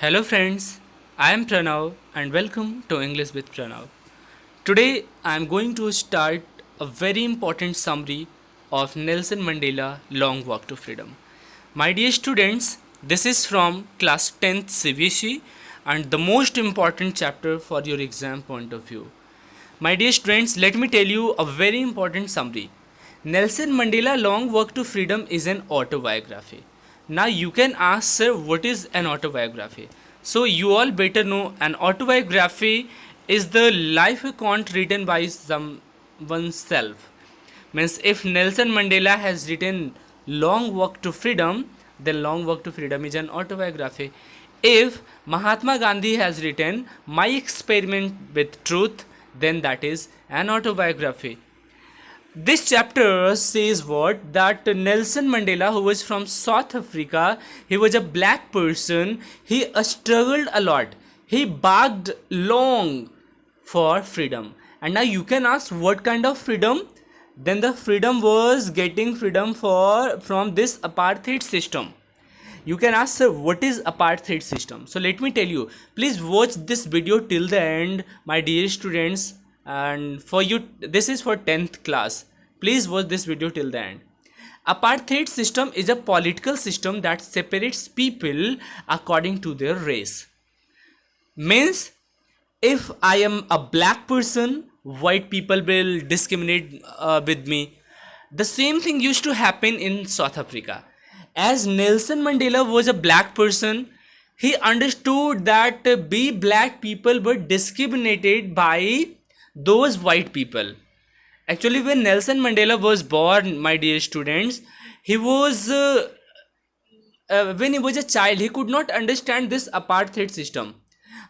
Hello friends, I am Pranav and welcome to English with Pranav. Today I am going to start a very important summary of Nelson Mandela Long Walk to Freedom. My dear students, this is from class 10th CBSE and the most important chapter for your exam point of view. My dear students, let me tell you a very important summary. Nelson Mandela Long Walk to Freedom is an autobiography. Now you can ask, sir, what is an autobiography? So you all better know an autobiography is the life account written by someone's self. Means if Nelson Mandela has written Long Walk to Freedom, then Long Walk to Freedom is an autobiography. If Mahatma Gandhi has written My Experiment with Truth, then that is an autobiography. This chapter says what? That Nelson Mandela, who was from South Africa, he was a black person. He struggled a lot. He begged long for freedom. And now you can ask what kind of freedom? Then the freedom was getting freedom from this apartheid system. You can ask, sir, what is apartheid system? So let me tell you. Please watch this video till the end, my dear students. And for you, this is for 10th class. Please watch this video till the end. Apartheid system is a political system that separates people according to their race. Means if I am a black person, white people will discriminate with me. The same thing used to happen in South Africa. As Nelson Mandela was a black person, he understood that we black people were discriminated by those white people. Actually, when Nelson Mandela was born, my dear students, he was when he was a child, he could not understand this apartheid system.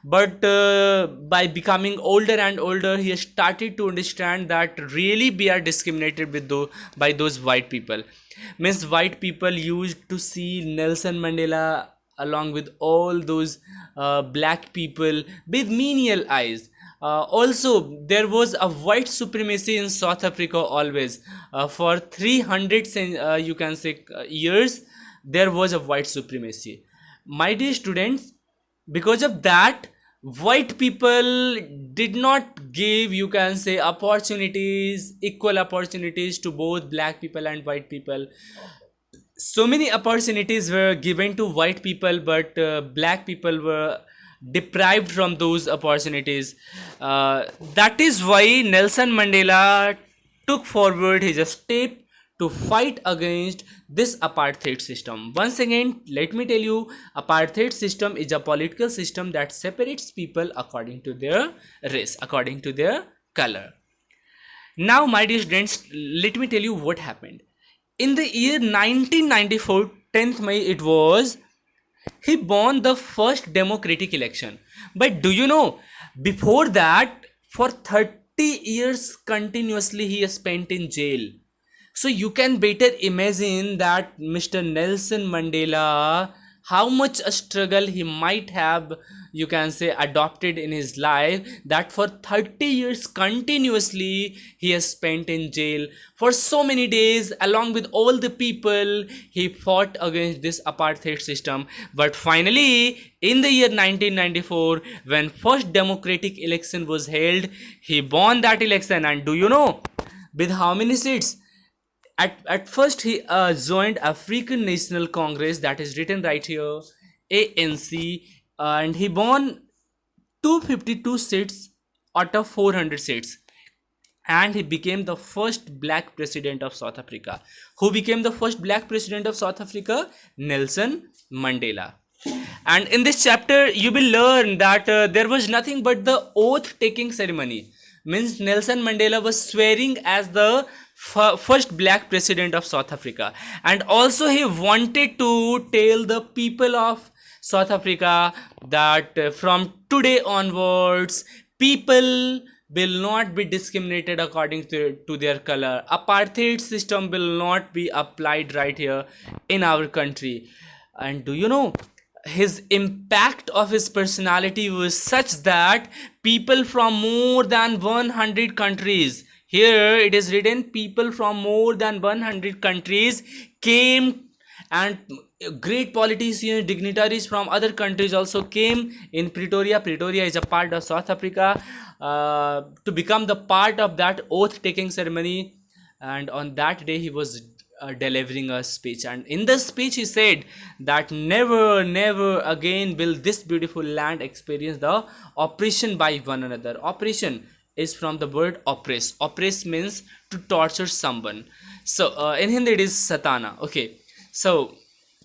But by becoming older and older, he started to understand that really we are discriminated by those white people. Means white people used to see Nelson Mandela along with all those black people with menial eyes. Also, there was a white supremacy in South Africa always. For 300 you can say years, there was a white supremacy. My dear students, because of that, white people did not give, you can say, opportunities, equal opportunities to both black people and white people. So many opportunities were given to white people, but black people were deprived from those opportunities. That is why Nelson Mandela took forward his step to fight against this apartheid system. Once again, let me tell you, apartheid system is a political system that separates people according to their race, according to their color. Now, my dear students, let me tell you what happened. In the year 1994, 10th May it was, he won the first democratic election. But do you know, before that, for 30 years continuously he spent in jail. So you can better imagine that Mr. Nelson Mandela, how much a struggle he might have, you can say, adopted in his life, that for 30 years continuously he has spent in jail for so many days along with all the people. He fought against this apartheid system, but finally in the year 1994, when first democratic election was held, he won that election. And do you know with how many seats? At first he joined African National Congress, that is written right here, ANC, and he won 252 seats out of 400 seats, and he became the first black president of South Africa. Who became the first black president of South Africa? Nelson Mandela. And in this chapter you will learn that there was nothing but the oath taking ceremony. Means Nelson Mandela was swearing as the first black president of South Africa, and also he wanted to tell the people of South Africa that from today onwards people will not be discriminated according to their color. Apartheid system will not be applied right here in our country. And do you know, his impact of his personality was such that people from more than 100 countries, here it is written, people from more than 100 countries came and great politicians, dignitaries from other countries also came in Pretoria. Pretoria is a part of South Africa, to become the part of that oath taking ceremony. And on that day, he was delivering a speech. And in the speech, he said that never, never again will this beautiful land experience the oppression by one another. Oppression is from the word oppress. Oppress means to torture someone. So in Hindi, it is satana. Okay. So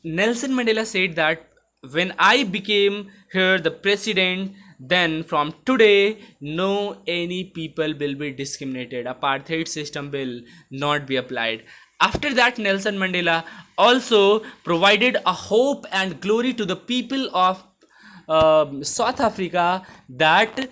Nelson Mandela said that when I became here the president, then from today, no any people will be discriminated. Apartheid system will not be applied. After that, Nelson Mandela also provided a hope and glory to the people of South Africa, that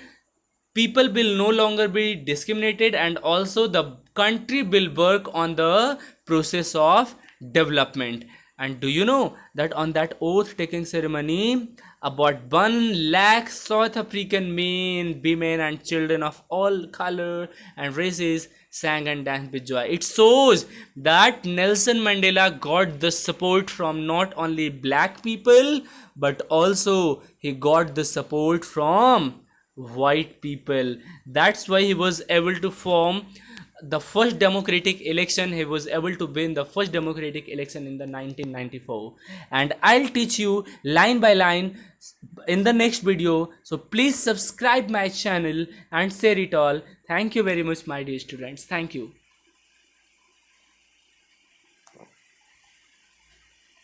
people will no longer be discriminated, and also the country will work on the process of development. And do you know that on that oath taking ceremony, about 1 lakh South African men, women and children of all color and races sang and danced with joy. It shows that Nelson Mandela got the support from not only black people, but also he got the support from white people. That's why he was able to form the first democratic election. He was able to win the first democratic election in the 1994. And I'll teach you line by line in the next video. So please subscribe my channel and share it all. Thank you very much, my dear students. Thank you.